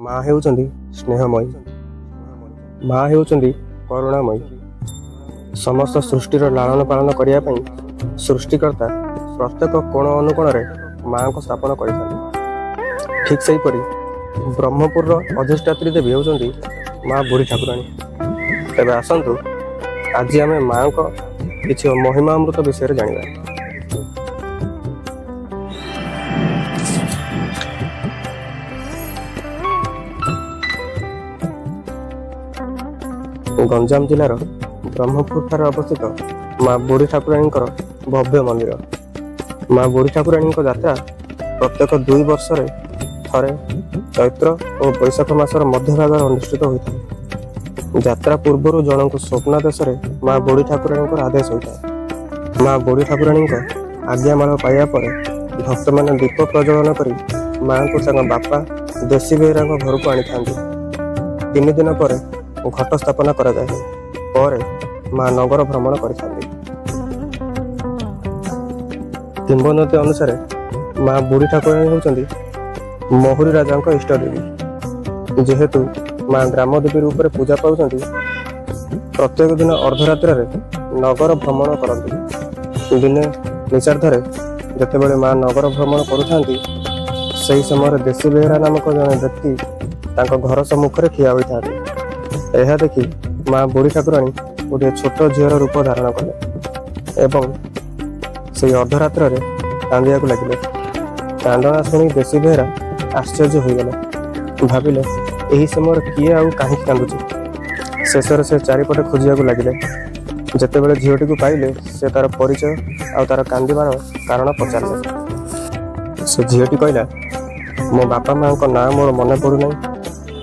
माँ हेउचंदी स्नेहमयी, माँ हेउचंदी करुणामयी। समस्त सृष्टिर लालन पालन करिया पई सृष्टिकर्ता प्रत्येक कोण अनुकोण माँ को स्थापन करिथाନ୍ତି। ठीक सेहीपरि ब्रह्मपुर अधिष्ठात्री देवी हेउचंदी माँ बुढ़ी ठाकुराणी। तेबे आसंतु आज आमे माँ को किछि महिमामृत विषय जानिबा। गंजाम जिलार ब्रह्मपुर ठारे अवस्थित माँ बुढ़ी ठाकुराणी भव्य मंदिर। माँ बुढ़ी ठाकुराणी यात्रा प्रत्येक 2 वर्ष थरे चैत्र और बैशाख मासर मध्य भाग अनुष्ठित होता है। यात्रा पूर्व जन को स्वप्नादेश माँ बुढ़ी ठाकुराणी आदेश होता है। माँ बुढ़ी ठाकुराणी आज्ञामाल पाइबा पर भक्त मैंने दीप प्रज्वलन कर माँ को बापा देशी बेहरा घर को आनी था। 3 दिन पर घट स्थापना करा जाए पर माँ नगर भ्रमण करिथाନ୍ତି। किंवदंती अनुसार माँ बुढ़ी ठाकुराणी होउचंदी महुरी राजा इष्ट देवी। जेहेतु माँ ग्राम देवी रूप में पूजा पाउचंदी प्रत्येक दिन अर्धरात्र नगर भ्रमण करती। दिने निशार्धरे जेतेबेले माँ नगर भ्रमण करुथांती सही समय देशी बेहरा नामक जने व्यक्ति तांको घर सम्मुखरे ठिया होइथांती। यह देखि माँ बुढ़ी ठाकुराणी गोटे छोट झीर रूप धारण कले एवं से अर्धरात्र कांदिया लगिले। कांदना शुणी देशी बेहरा आश्चर्य हो गले, भाविले यही समय किए आउ कहीं कांदुची। शेष से चारिपटे खोजा लगिले। जेतेबेले झीटी को पाइले से तार परिचय आउ तार कांदिबार कारण पचारे। से झीटी कहला मो बापा माँ को ना मोर मन पड़ूना,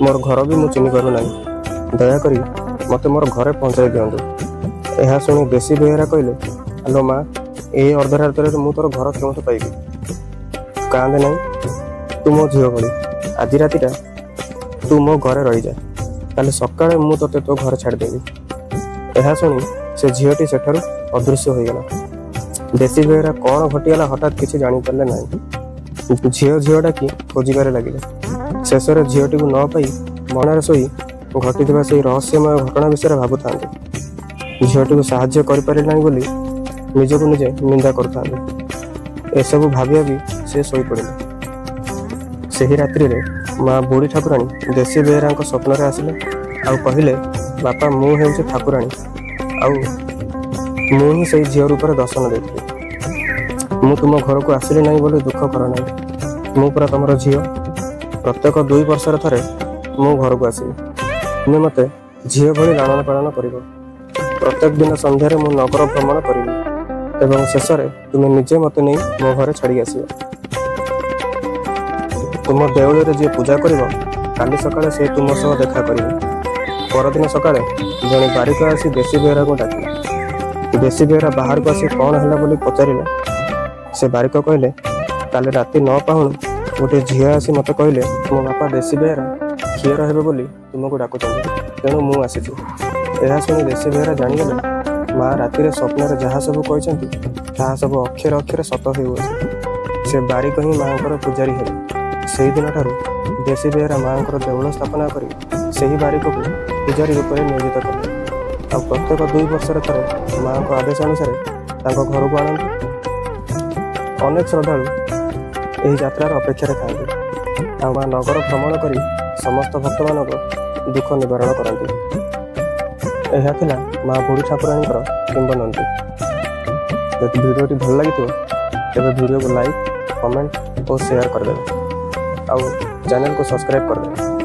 मोर घर भी मुझे चिन्ह करूना, दयाकोरी मते मोर घरे पहुँचाई दिंतु। यह शुणी देशी बेहरा कहले हेलो माँ यही अर्धरात्र मु तोर घर क्यों पाइबी, कांदे ना, तू मो झील भली आज रातिटा तू मो घरे रही जा, ताले सकाळे मु तोते तो घर छाड़देवी। यह शुणी से झीटी सेठारु अदृश्य हो गला। देशी बेहरा कौन घटीगला हठात किसी जानी पारे ना। झील डाकी खोजारे लगे। शेष झीटी को न पाई मनार शोई घटी से रहस्यमय घटना विषय भावुता। झीटी को साहाय्य करें निजक निजे निंदा करुता। एसबू भाविया भी से शोई पड़े। से ही रात्रि माँ बुढ़ी ठाकुराणी देशी बेहरा स्वप्न आसिले आउ कहले बापा मु हेउछि ठाकुराणी आउ मु ही से झील रूप दर्शन देती। मु तुम घर को आसिली ना बोली दुख कर ना, मु पूरा तुम झील प्रत्येक 2 वर्ष थरे मु घर को आसबि। तुम मत झील भली लालन पालन कर। प्रत्येक दिन संध्यारे मु नगर भ्रमण करी एवं शेष तुम्हें निजे मत नहीं मो घर छाड़ी आस। तुम देउल जी पूजा कर काली सकाळे से तुम सह देखा कर। परदिन सकाळे जड़े बारिक आसी देशी बेहरा को डाकिला। देशी बेहरा बाहर को आसी कौन है बोली पचारे से बारिक कहले काली राति 9 पाहुणु गोटे झील आसी मत कहले मो बापा देशी बेहरा क्षीर हे बोली तुमको डाकुचंदी तेणु मु आसी। यह शुणी देशी बेहरा जानीगले माँ राति स्वप्न जहाँ सब कहते ताहा सब अक्षर अक्षर सत हो। से बारिक ही माँ पूजारी है। से दिन ठारू देशी बेहरा माँ देउल स्थापना कर बारिक को पूजारी रूप में नियोजित कले। आ प्रत्येक 2 वर्ष थरे माँ को आदेश अनुसार घर को आनती। अनेक श्रद्धालु यही यात्रार अपेक्षा था। माँ नगर भ्रमण कर समस्त भक्त मान दुख निवारण करती। यह थिला माँ बुढ़ी ठाकुराणी किंवदंती। यदि वीडियो भल लगी तेज वीडियो को लाइक कमेंट और शेयर करदे। आउ चैनल को सब्सक्राइब करदे।